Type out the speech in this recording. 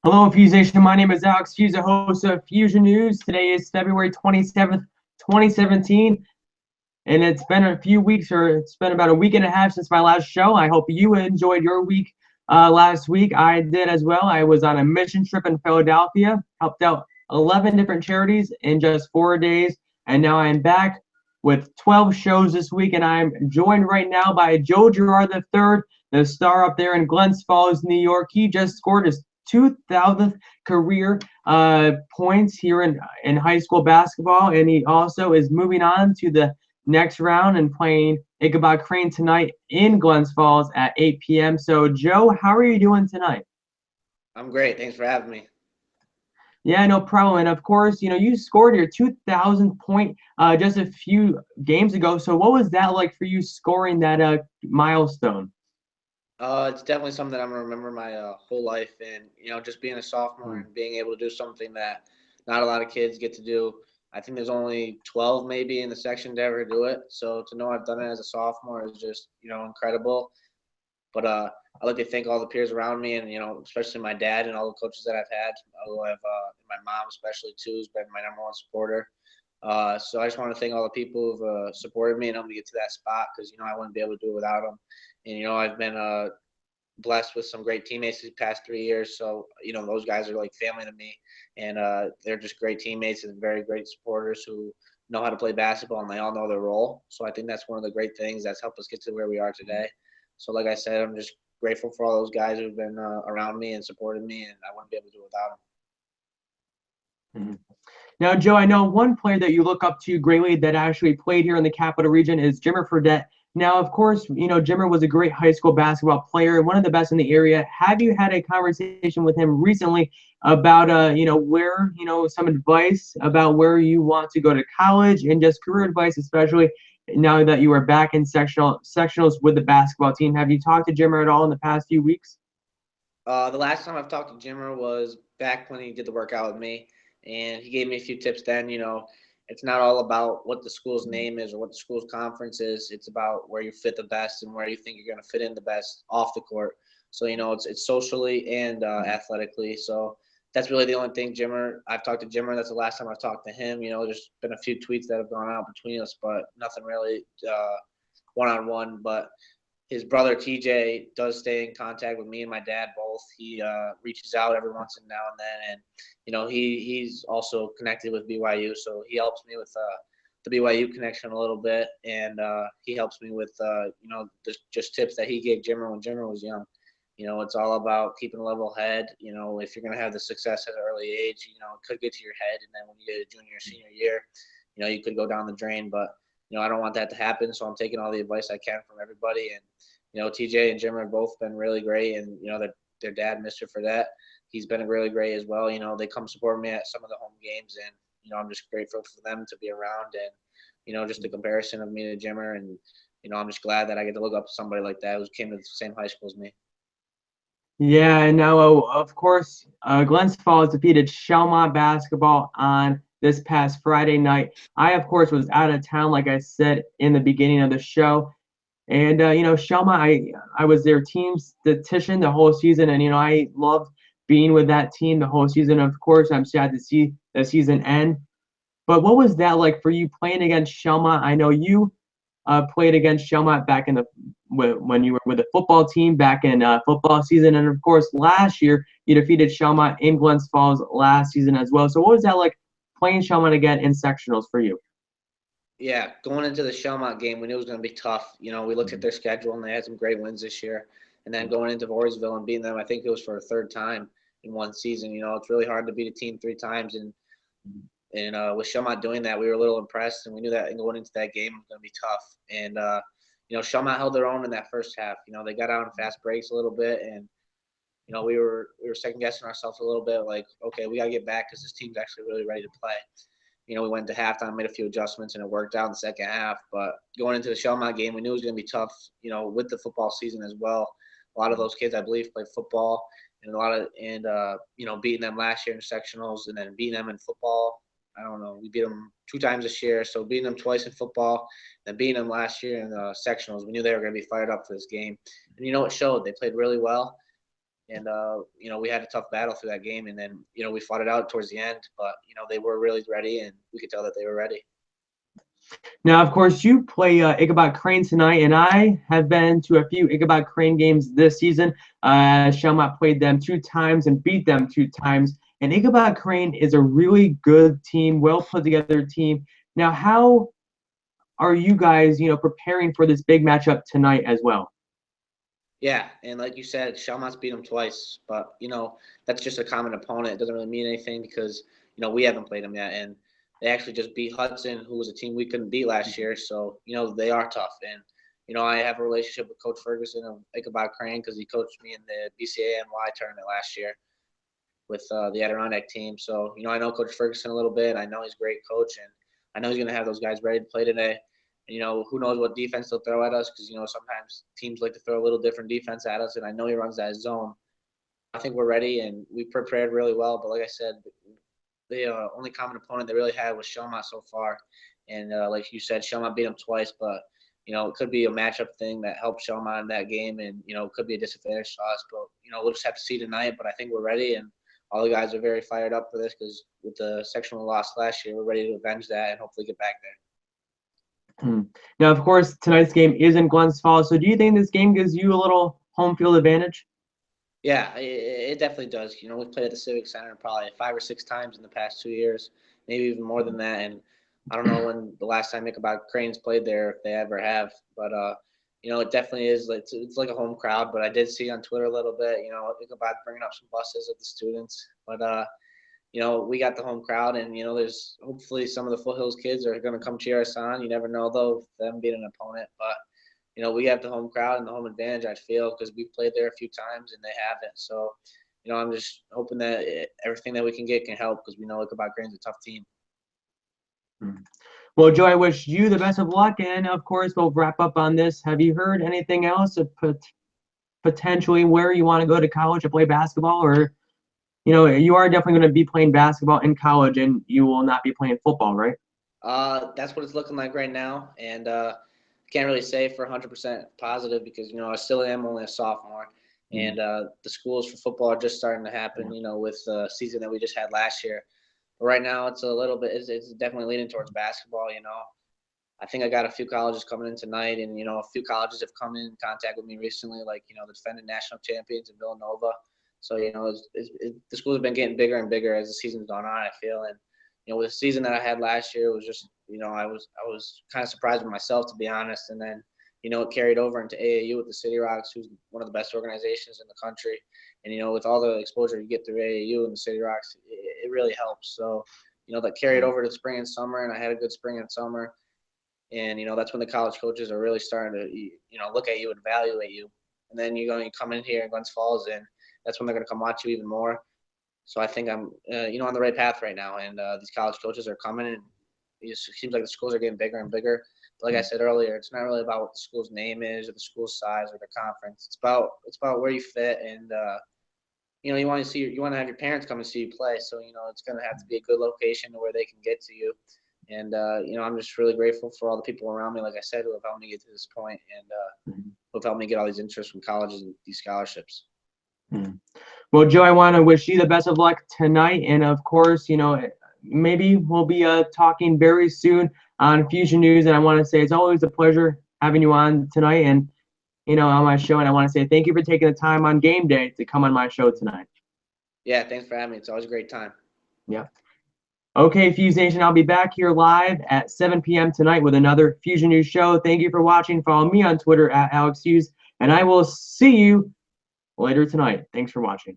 Hello, Feuzion. My name is Alex Fuse, the host of Fusion News. Today is February 27th, 2017, and it's been a few weeks, or it's been about a week and a half since my last show. I hope you enjoyed your week last week. I did as well. I was on a mission trip in Philadelphia, helped out 11 different charities in just 4 days, and now I'm back with 12 shows this week, and I'm joined right now by Joe Girard III, the star up there in Glens Falls, New York. He just scored his 2,000th career points here in high school basketball, and he also is moving on to the next round and playing Ichabod Crane tonight in Glens Falls at 8 p.m. So, Joe, how are you doing tonight? I'm great. Thanks for having me. Yeah, no problem. And of course, you scored your 2,000th point just a few games ago. So, what was that like for you scoring that milestone? It's definitely something that I'm gonna remember my whole life, and just being a sophomore Hmm. and being able to do something that not a lot of kids get to do. I think there's only 12 maybe in the section to ever do it. So to know I've done it as a sophomore is just incredible. But I like to thank all the peers around me, and especially my dad and all the coaches that I've had. Who have my mom especially too has been my number one supporter. So I just want to thank all the people who've supported me and helped me get to that spot because I wouldn't be able to do it without them. And I've been blessed with some great teammates these past 3 years. So those guys are like family to me, and they're just great teammates and very great supporters who know how to play basketball and they all know their role. So I think that's one of the great things that's helped us get to where we are today. So like I said, I'm just grateful for all those guys who've been around me and supported me, and I wouldn't be able to do it without them. Mhm. Now, Joe, I know one player that you look up to greatly that actually played here in the Capital Region is Jimmer Fredette. Now, of course, Jimmer was a great high school basketball player, one of the best in the area. Have you had a conversation with him recently about, where, some advice about where you want to go to college and just career advice, especially now that you are back in sectionals with the basketball team? Have you talked to Jimmer at all in the past few weeks? The last time I've talked to Jimmer was back when he did the workout with me, and he gave me a few tips then. It's not all about what the school's name is or what the school's conference is. It's about where you fit the best and where you think you're going to fit in the best off the court. So, it's socially and athletically. So that's really the only thing Jimmer. I've talked to Jimmer. That's the last time I've talked to him. There's been a few tweets that have gone out between us, but nothing really one on one. But his brother TJ does stay in contact with me and my dad both. He reaches out every once in now and then, and he's also connected with BYU, so he helps me with the BYU connection a little bit, and he helps me with just tips that he gave Jimmer when Jimmer was young. It's all about keeping a level head. If you're going to have the success at an early age, it could get to your head, and then when you get to junior or senior year, you could go down the drain. But I don't want that to happen, so I'm taking all the advice I can from everybody. And TJ and Jim have both been really great, and their dad, Mr. Fredette, he's been really great as well. They come support me at some of the home games, and I'm just grateful for them to be around, and just a comparison of me to Jimmer, and I'm just glad that I get to look up to somebody like that who came to the same high school as me. Yeah, and now, of course, Glens Falls defeated Shelmont basketball on this past Friday night. I, of course, was out of town, like I said in the beginning of the show. And, Shelmont, I was their team statistician the whole season, and, I loved being with that team the whole season. Of course, I'm sad to see the season end. But what was that like for you playing against Shelmont? I know you played against Shelmont back in the when you were with the football team back in football season, and of course last year you defeated Shelmont in Glens Falls last season as well. So what was that like playing Shelmont again in sectionals for you? Yeah, going into the Shelmont game, we knew it was going to be tough. We looked at their schedule and they had some great wins this year. And then going into Voorheesville and beating them, I think it was for a third time in one season. It's really hard to beat a team three times, and with Shelmont doing that, we were a little impressed, and we knew that going into that game was going to be tough. And Shelmont held their own in that first half. They got out in fast breaks a little bit, and we were second guessing ourselves a little bit, like, okay, we got to get back because this team's actually really ready to play. We went to halftime, made a few adjustments, and it worked out in the second half. But going into the Shelmont game, we knew it was going to be tough. With the football season as well. A lot of those kids, I believe, play football, and beating them last year in sectionals, and then beating them in football. I don't know. We beat them two times this year, so beating them twice in football, and beating them last year in the sectionals, we knew they were going to be fired up for this game. And it showed. They played really well, And, we had a tough battle through that game. And then, we fought it out towards the end. But, they were really ready, and we could tell that they were ready. Now, of course, you play Ichabod Crane tonight, and I have been to a few Ichabod Crane games this season. Shelmont played them 2 times and beat them 2 times. And Ichabod Crane is a really good team, well put together team. Now, how are you guys, preparing for this big matchup tonight as well? Yeah, and like you said, Shelmont's beat them twice, but that's just a common opponent. It doesn't really mean anything because we haven't played them yet, and they actually just beat Hudson, who was a team we couldn't beat last year. So they are tough, and I have a relationship with Coach Ferguson of Ichabod Crane because he coached me in the BCANY tournament last year with the Adirondack team. So I know Coach Ferguson a little bit. I know he's a great coach, and I know he's going to have those guys ready to play today. Who knows what defense they'll throw at us because, sometimes teams like to throw a little different defense at us, and I know he runs that zone. I think we're ready, and we prepared really well. But like I said, the only common opponent they really had was Shelmont so far. And like you said, Shelmont beat them twice, but, it could be a matchup thing that helps Shelmont in that game, and, it could be a disadvantage to us. But, we'll just have to see tonight. But I think we're ready, and all the guys are very fired up for this because with the sectional loss last year, we're ready to avenge that and hopefully get back there. Now, of course, tonight's game is in Glens Falls. So do you think this game gives you a little home field advantage? Yeah, it definitely does. We've played at the Civic Center probably 5 or 6 times in the past 2 years, maybe even more than that. And I don't know when the last time Ichabod Cranes played there, if they ever have. But, it definitely is. It's like a home crowd. But I did see on Twitter a little bit, Ichabod bringing up some buses of the students. But, we got the home crowd, and, there's hopefully some of the Foothills kids are going to come cheer us on. You never know, though, them being an opponent. But, we have the home crowd and the home advantage, I feel, because we've played there a few times and they haven't. So, I'm just hoping that everything that we can get can help because we know Ichabod Crane's a tough team. Well, Joe, I wish you the best of luck, and of course, we'll wrap up on this. Have you heard anything else of potentially where you want to go to college to play basketball, or you are definitely going to be playing basketball in college, and you will not be playing football, right? That's what it's looking like right now, and can't really say for 100% positive because I still am only a sophomore, and the schools for football are just starting to happen. With the season that we just had last year. But right now, it's a little bit. It's definitely leaning towards basketball. I think I got a few colleges coming in tonight, and a few colleges have come in contact with me recently, like the defending national champions in Villanova. So the schools have been getting bigger and bigger as the season's gone on, I feel. And with the season that I had last year, it was just I was kind of surprised with myself, to be honest. And then it carried over into AAU with the City Rocks, who's one of the best organizations in the country. And with all the exposure you get through AAU and the City Rocks, it really helps. So that carried over to spring and summer, and I had a good spring and summer. And that's when the college coaches are really starting to look at you and evaluate you. And then you come in here in Glens Falls, and that's when they're going to come watch you even more. So I think I'm, on the right path right now. And these college coaches are coming, and it seems like the schools are getting bigger and bigger. But like I said earlier, it's not really about what the school's name is or the school's size or their conference. It's about where you fit, and you want to have your parents come and see you play. So it's going to have to be a good location where they can get to you. And I'm just really grateful for all the people around me, like I said, who have helped me get to this point, and who have helped me get all these interests from colleges and these scholarships. Well, Joe, I want to wish you the best of luck tonight, and of course, maybe we'll be talking very soon on Feuzion News. And I want to say it's always a pleasure having you on tonight, and on my show. And I want to say thank you for taking the time on game day to come on my show tonight. Yeah, thanks for having me. It's always a great time. Yeah. Okay, Fuse Nation, I'll be back here live at 7 p.m. tonight with another Feuzion News show. Thank you for watching. Follow me on Twitter at Alex Hughes, and I will see you later tonight. Thanks for watching.